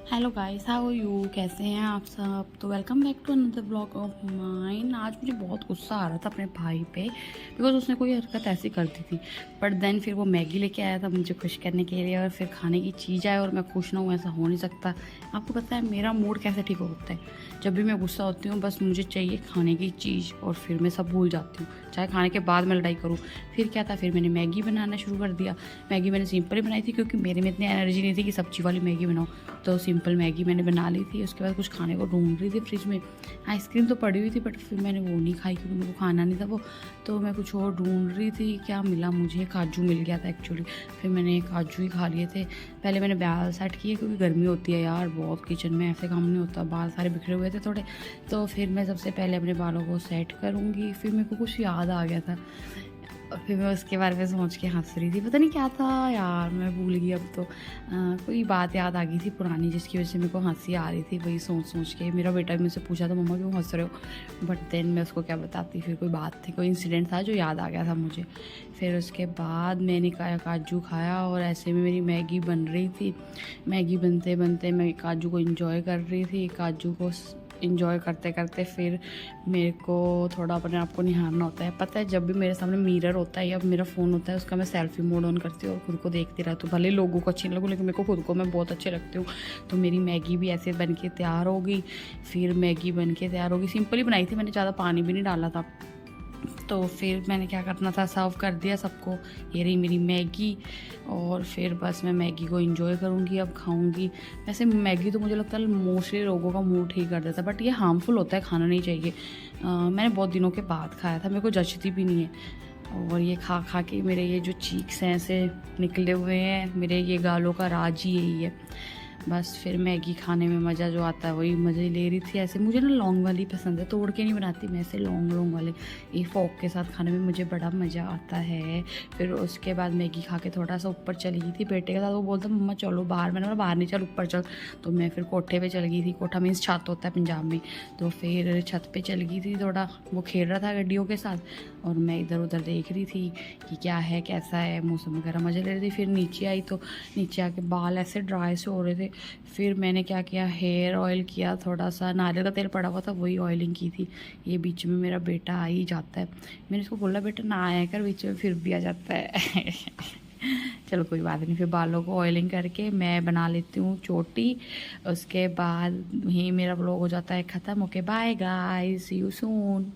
Hello guys, how are you? कैसे हैं आप सब? तो welcome back to another blog of mine. आज मुझे बहुत गुस्सा आ रहा था अपने भाई पे, बिकॉज उसने कोई हरकत ऐसी कर दी थी। बट देन फिर वो मैगी लेके आया था मुझे खुश करने के लिए, और फिर खाने की चीज़ आए और मैं खुश ना हूँ, ऐसा हो नहीं सकता। आपको पता है मेरा मूड कैसे ठीक होता है? जब भी मैं गुस्सा होती हूँ बस मुझे चाहिए खाने की चीज़, और फिर मैं सब भूल जाती हूँ, चाहे खाने के बाद मैं लड़ाई करूँ। फिर क्या था, फिर मैंने मैगी बनाना शुरू कर दिया। मैगी मैंने सिंपल ही बनाई थी क्योंकि मेरे में इतनी एनर्जी नहीं थी कि सब्जी वाली मैगी बनाऊँ। तो सिंपल मैगी मैंने बना ली थी। उसके बाद कुछ खाने को ढूंढ रही थी फ्रिज में। आइसक्रीम तो पड़ी हुई थी बट फिर मैंने वो नहीं खाई क्योंकि मेरे को खाना नहीं था वो। तो मैं कुछ और ढूंढ रही थी, क्या मिला मुझे, काजू मिल गया था एक्चुअली। फिर मैंने काजू ही खा लिए थे। पहले मैंने बाल सेट किए क्योंकि गर्मी होती है यार बहुत, किचन में ऐसे काम नहीं होता, बाल सारे बिखरे हुए थे थोड़े। तो फिर मैं सबसे पहले अपने बालों को सेट करूँगी। फिर मेरे को कुछ याद आ गया था और फिर मैं उसके बारे में सोच के हंस रही थी। पता नहीं क्या था यार, मैं भूल गई अब तो। कोई बात याद आ गई थी पुरानी जिसकी वजह से मेरे को हंसी आ रही थी, वही सोच सोच के। मेरा बेटा भी मुझसे पूछा था मम्मा क्यों हंस रहे हो, बट देन मैं उसको क्या बताती। फिर कोई बात थी, कोई इंसिडेंट था जो याद आ गया था मुझे। फिर उसके बाद मैंने काजू खाया और ऐसे में मेरी मैगी बन रही थी। मैगी बनते बनते मैं काजू को इंजॉय कर रही थी। काजू को इंजॉय करते करते फिर मेरे को थोड़ा अपने आप को निहारना होता है। पता है जब भी मेरे सामने मिरर होता है या मेरा फ़ोन होता है उसका मैं सेल्फी मोड ऑन करती हूँ और खुद को देखती रहती हूँ। भले लोगों को अच्छी लगूँ लेकिन मेरे को खुद को मैं बहुत अच्छे लगती हूँ। तो मेरी मैगी भी ऐसे बन के तैयार हो गई। फिर मैगी बन के तैयार हो गई, सिंपल ही बनाई थी मैंने, ज़्यादा पानी भी नहीं डाला था। तो फिर मैंने क्या करना था, सर्व कर दिया सबको। ये रही मेरी मैगी। और फिर बस मैं मैगी को एंजॉय करूँगी, अब खाऊँगी। वैसे मैगी तो मुझे लगता है मोस्टली लोगों का मूड ठीक कर देता है, बट ये हार्मफुल होता है, खाना नहीं चाहिए। मैंने बहुत दिनों के बाद खाया था, मेरे को जचती भी नहीं है। और ये खा खा के मेरे ये जो चीक्स हैं ऐसे निकले हुए हैं, मेरे ये गालों का राज ही यही है। बस फिर मैगी खाने में मज़ा जो आता है वही मज़े ले रही थी। ऐसे मुझे ना लौंग वाली पसंद है, तोड़ के नहीं बनाती मैं, ऐसे लौंग लौंग वाले ये फोक के साथ खाने में मुझे बड़ा मज़ा आता है। फिर उसके बाद मैगी खा के थोड़ा सा ऊपर चली गई थी बेटे के साथ। वो बोलता मम्मा चलो बाहर, मैंने बोला बाहर नहीं, चल ऊपर चल। तो मैं फिर कोठे पे चल गई थी। कोठा मीन्स छत होता है पंजाब में। तो फिर छत पे चल गई थी, थोड़ा वो खेल रहा था गड्डियों के साथ और मैं इधर उधर देख रही थी कि क्या है कैसा है, मौसम वगैरह मज़े ले रही थी। फिर नीचे आई तो नीचे आके बाल ऐसे ड्राई से हो रहे थे। फिर मैंने क्या किया, हेयर ऑयल किया, थोड़ा सा नारियल का तेल पड़ा हुआ था वही ऑयलिंग की थी। ये बीच में मेरा बेटा आ ही जाता है, मैंने इसको बोला बेटा ना आया कर बीच में, फिर भी आ जाता है। चलो कोई बात नहीं। फिर बालों को ऑयलिंग करके मैं बना लेती हूँ चोटी। उसके बाद ही मेरा व्लॉग हो जाता है ख़त्म। Okay bye guys, see you soon.